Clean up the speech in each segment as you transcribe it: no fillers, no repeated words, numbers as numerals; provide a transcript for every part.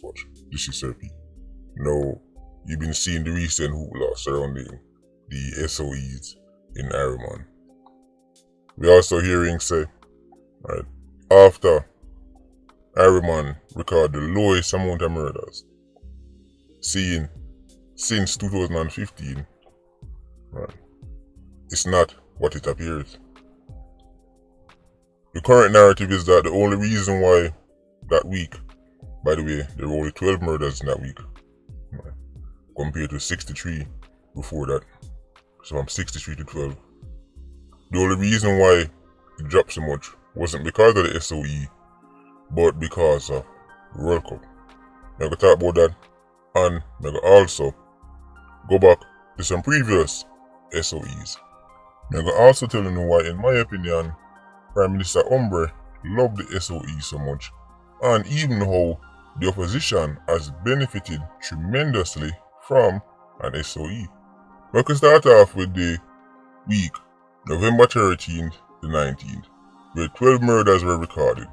watch. This is RP. Now, you've been seeing the recent hoopla surrounding the SOEs in Ireland. We're also hearing say, right, after Ireland recorded the lowest amount of murders seen since 2015, right, it's not what it appears. The current narrative is that the only reason why that week, by the way, there were only 12 murders in that week, right, compared to 63 before that. So from 63 to 12. The only reason why it dropped so much wasn't because of the SOE, but because of the World Cup. I'm going to talk about that, and I'm going to also go back to some previous SOEs. I'm going to also tell you why, in my opinion, Prime Minister Umbre loved the SOE so much, and even how the opposition has benefited tremendously from an SOE. We can start off with the week, November 13th to 19th, where 12 murders were recorded.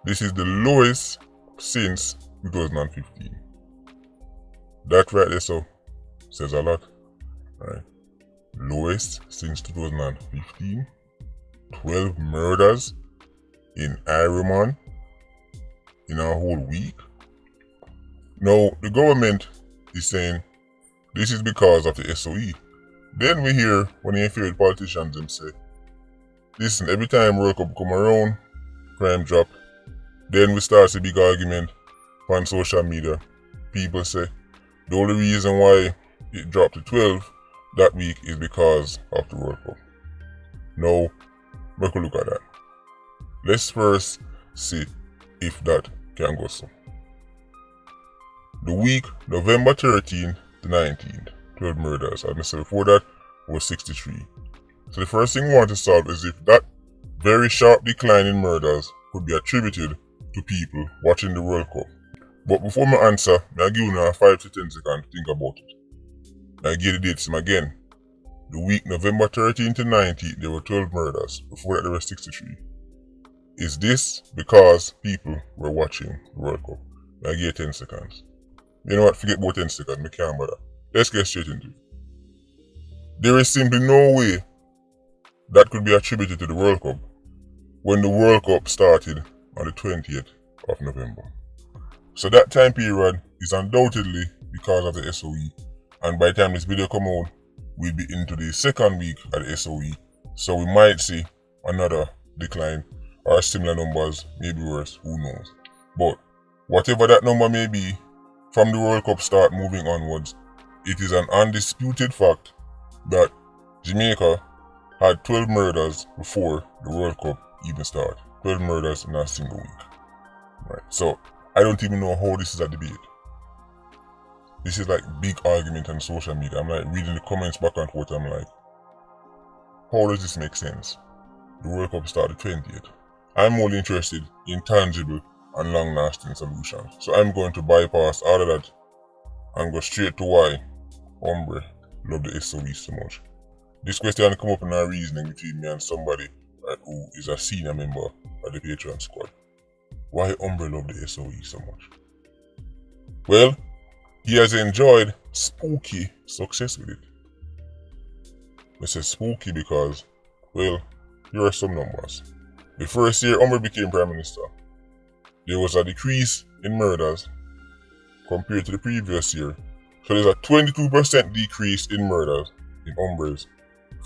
This is the lowest since 2015. That right there so says a lot. Right. Lowest since 2015. 12 murders in Ireland in a whole week. Now, the government is saying this is because of the SOE. Then we hear one of your favorite politicians them say, listen, every time World Cup come around, crime drop. Then we start a big argument on social media. People say the only reason why it dropped to 12 that week is because of the World Cup. Now, we can look at that. Let's first see if that can go so. The week, November 13th to 19th, 12 murders. As I said before that, was 63. So the first thing we want to solve is if that very sharp decline in murders could be attributed to people watching the World Cup. But before my answer, I'll give you 5 to 10 seconds to think about it. I'll give the dates again. The week November 13th to 19th, there were 12 murders. Before that, there were 63. Is this because people were watching the World Cup? I'll give you 10 seconds. You know what? Forget about 10 seconds. I can't bother. Let's get straight into it. There is simply no way that could be attributed to the World Cup when the World Cup started on the 20th of November. So that time period is undoubtedly because of the SOE, and by the time this video come out, we'll be into the second week of the SOE, so we might see another decline or similar numbers, maybe worse, who knows. But whatever that number may be, from the World Cup start moving onwards, it is an undisputed fact that Jamaica had 12 murders before the World Cup even started. 12 murders in a single week. Right. So I don't even know how this is a debate. This is like big argument on social media. I'm like reading the comments back and forth. I'm like, how does this make sense? The World Cup started 20th. I'm only interested in tangible and long-lasting solutions. So I'm going to bypass all of that and go straight to why Umbre loved the SOE so much. This question come up in our reasoning between me and somebody who is a senior member of the Patreon squad. Why Umbre loved the SOE so much? Well, he has enjoyed spooky success with it. I say spooky because, well, here are some numbers. The first year Umbre became Prime Minister, there was a decrease in murders compared to the previous year. So there's a 22% decrease in murders in Umbre's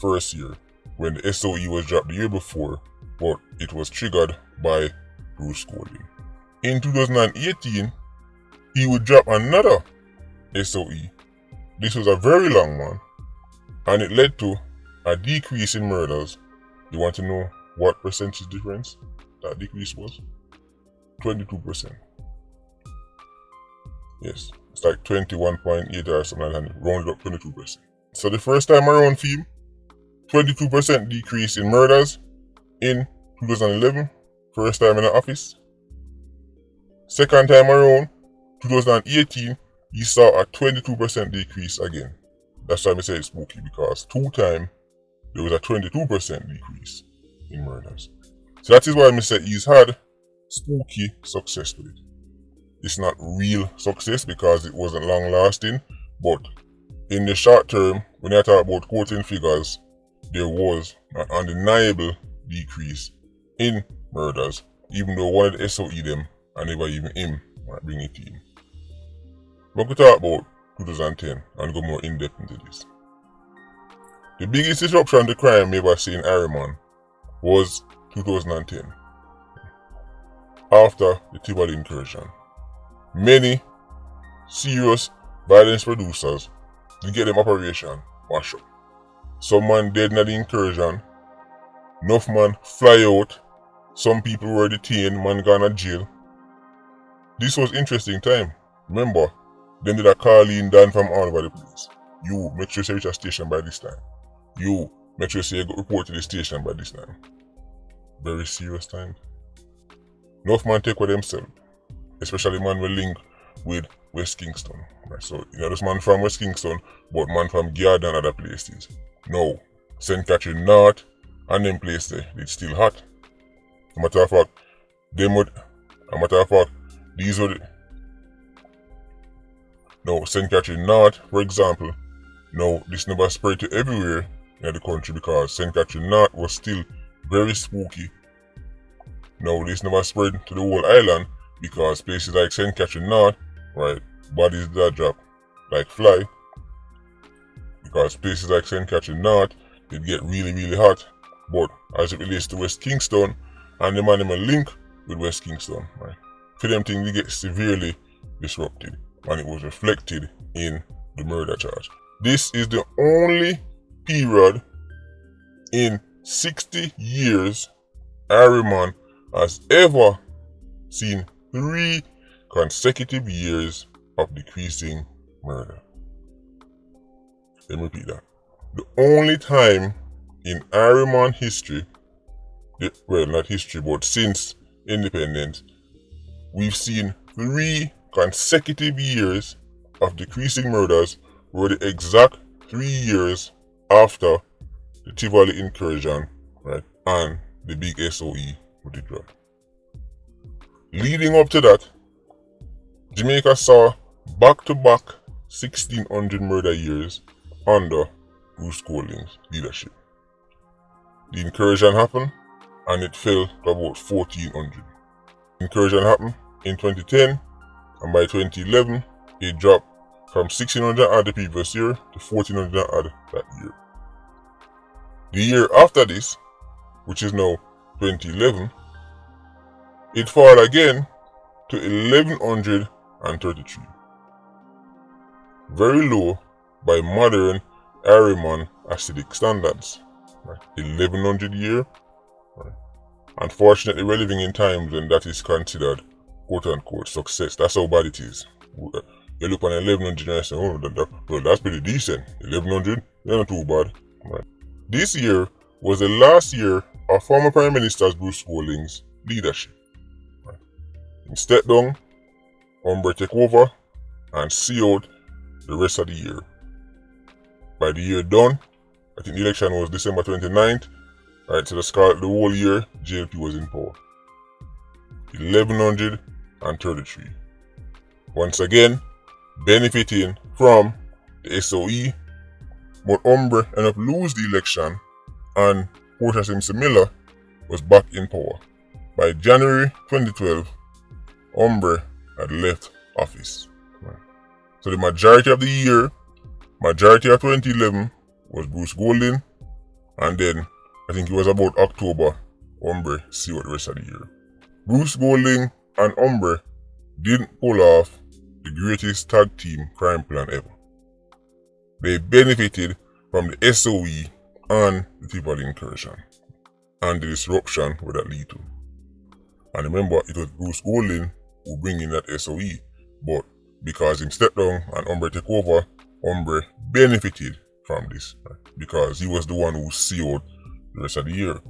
first year when the SOE was dropped the year before, but it was triggered by Bruce Golding. In 2018, he would drop another SOE. This was a very long one, and it led to a decrease in murders. You want to know what percentage difference that decrease was? 22%. Yes, it's like 21.8 or something like that, rounded up 22%. So the first time around theme, 22% decrease in murders in 2011, first time in the office. Second time around, 2018, you saw a 22% decrease again. That's why I say it's spooky, because 2 times there was a 22% decrease in murders. So that is why I say he's had spooky success with it. it's not real success because it wasn't long lasting, but in the short term, when I talk about quoting figures, there was an undeniable decrease in murders, even though one of the SOE them and never even him might bring it in. But we talk about 2010 and go more in depth into this. The biggest disruption to crime made by St. Harriman was 2010. After the Tivoli incursion, many serious violence producers did get them operation mash up. Some man dead in the incursion, enough man fly out, some people were detained, man gone to jail. This was interesting time. Remember, them did a call in done from all over the place. You make sure you reach a station by this time. You make sure you go report to the station by this time. Very serious time. Enough man take with themselves, especially man will link with West Kingston. Right? So this man from West Kingston, but man from Garden and other places. No, St. Catherine North and them places it's still hot. As a matter of fact, these would no St. Catherine North, for example. No, this never spread to everywhere in the country because St. Catherine North was still very spooky. No, this never spread to the whole island because places like St. Catherine North, right, bodies that drop like fly. Because places like St. Catherine North, it get really hot. But as it relates to West Kingston, and the man link with West Kingston, right, for them things they get severely disrupted, and it was reflected in the murder charge. This is the only period in 60 years Harriman has ever seen 3 consecutive years of decreasing murder. Let me repeat that. The only time in Harriman history, well, not history, but since independence, we've seen 3 consecutive years of decreasing murders were the exact 3 years after the Tivoli incursion, right, and the big SOE with the drug. Leading up to that, Jamaica saw back-to-back 1600 murder years under Bruce Golding's leadership. The incursion happened and it fell to about 1400. Incursion happened in 2010 and by 2011 it dropped from 1600 odd the previous year to 1400 odd that year. The year after this, which is now 2011, it fell again to 1133. Very low by modern Harriman acidic standards. Right? 1100 year. Right? Unfortunately, we're living in times when that is considered quote unquote success. That's how bad it is. You look on 1100 and say, oh, well, that's pretty decent. 1100, they're not too bad. Right? This year was the last year of former Prime Minister Bruce Golding's leadership. Right? He stepped down, Umbre took over, and see out the rest of the year. By the year done, I think the election was December 29th, right, so the whole year, JLP was in power. 1133. Once again, benefiting from the SOE, but Umbre ended up losing the election and Portia Simpson Miller was back in power. By January 2012, Umbre had left office. So the majority of the year, majority of 2011 was Bruce Golding, and then I think it was about October, Umbre see what the rest of the year. Bruce Golding and Umbre didn't pull off the greatest tag team crime plan ever. They benefited from the SOE and the Tivoli incursion and the disruption where that lead to. And remember, it was Bruce Golding who bring in that SOE, but because him stepped down and Umbre took over, Umbre benefited from this, right? Because he was the one who sealed the rest of the year.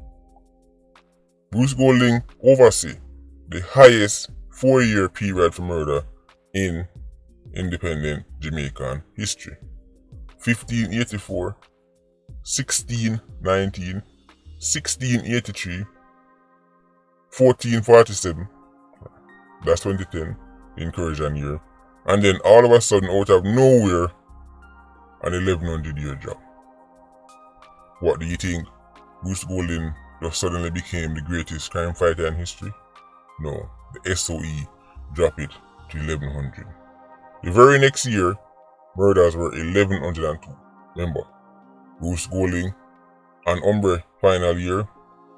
Bruce Golding oversee the highest 4-year period for murder in independent Jamaican history. 1584, 1619, 1683, 1447, that's 2010, incursion year. And then all of a sudden, out of nowhere, an 1100 year drop. What do you think? Bruce Golding just suddenly became the greatest crime fighter in history? No, the SOE dropped it to 1100. The very next year, murders were 1102. Remember, Bruce Golding and Umbre final year,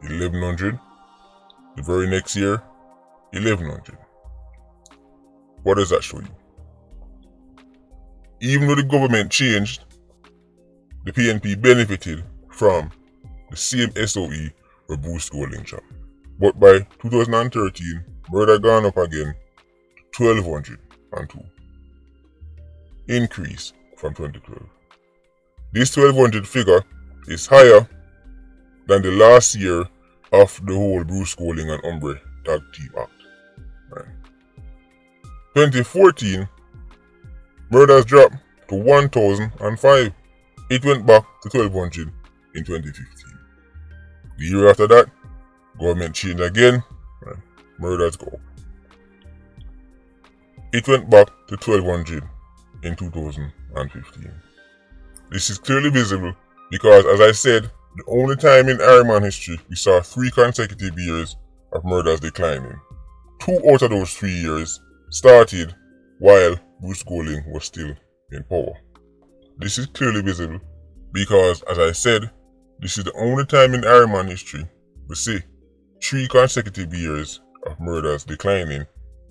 1100. The very next year, 1100. What does that show you? Even though the government changed, the PNP benefited from the same SOE where Bruce Golding dropped. But by 2013, murder gone up again to 1202. Increase from 2012. This 1200 figure is higher than the last year of the whole Bruce Golding and Umbre Tag Team Act. Right. 2014, murders dropped to 1005. It went back to 1200 in 2015. The year after that, government changed again, right. Murders go up. It went back to 1200 in 2015. This is clearly visible because, as I said, the only time in Ironman history we saw 3 consecutive years of murders declining. 2 out of those 3 years started while Bruce Golding was still in power. This is clearly visible because, as I said, this is the only time in Ironman history we see 3 consecutive years of murders declining,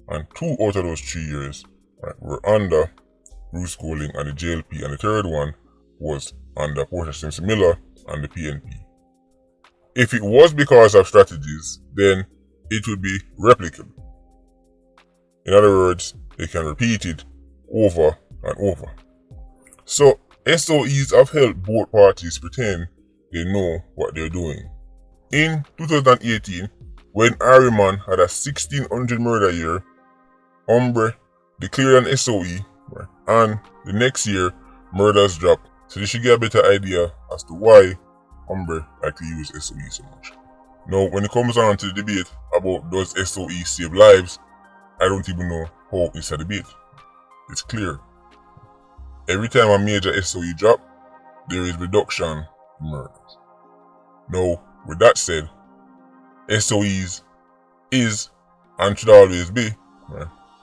and 2 out of those 3 years were under Bruce Golding and the JLP, and the third one was under Portia Simpson Miller and the PNP. If it was because of strategies, then it would be replicable. In other words, they can repeat it over and over. So, SOEs have helped both parties pretend they know what they're doing. In 2018, when Ariman had a 1600 murder year, Umbre declared an SOE, and the next year, murders dropped. So they should get a better idea as to why Umbre like to use SOE so much. Now, when it comes on to the debate about does SOE save lives, I don't even know how it's a debate. It's clear. Every time a major SOE drop, there is reduction in murders. Now, with that said, SOEs is and should always be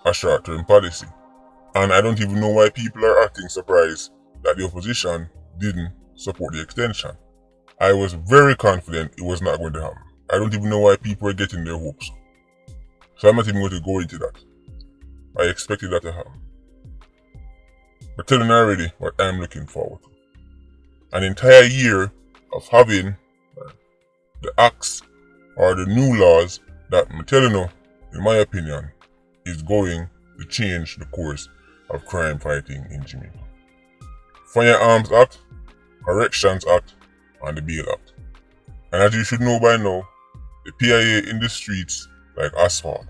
a short-term policy. And I don't even know why people are acting surprised that the opposition didn't support the extension. I was very confident it was not going to happen. I don't even know why people are getting their hopes up. So I'm not even going to go into that. I expected that to happen. But telling already what I'm looking forward to. An entire year of having the acts or the new laws that I'm telling you, in my opinion, is going to change the course of crime fighting in Jamaica. Firearms Act, Corrections Act, and the Bail Act. And as you should know by now, the PIA in the streets like asphalt.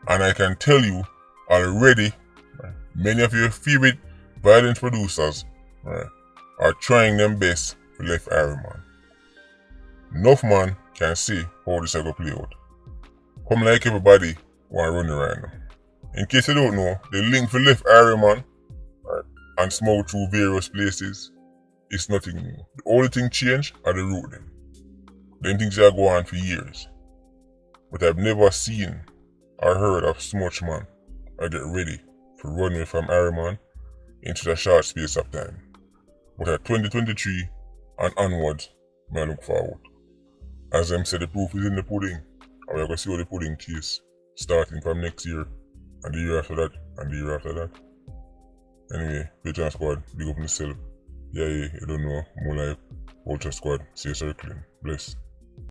And I can tell you already, many of your favorite violence producers are trying their best to left Iron Man. Enough man can see how this is going to play out. Come like everybody want to run it right now. In case you don't know, the link for left Iron Man and smuggle through various places is nothing new. The only thing changed are the route them. Them things that go on for years. But I've never seen or heard of so much man I get ready to run away from Iron Man into a short space of time. But at 2023 and onwards, I look forward. As them said, the proof is in the pudding, and we're going to see how the pudding tastes starting from next year, and the year after that, and the year after that. Anyway, Patreon Squad, big up on yourself. Yeah, you don't know, more life. Ultra Squad, stay circling. Bless.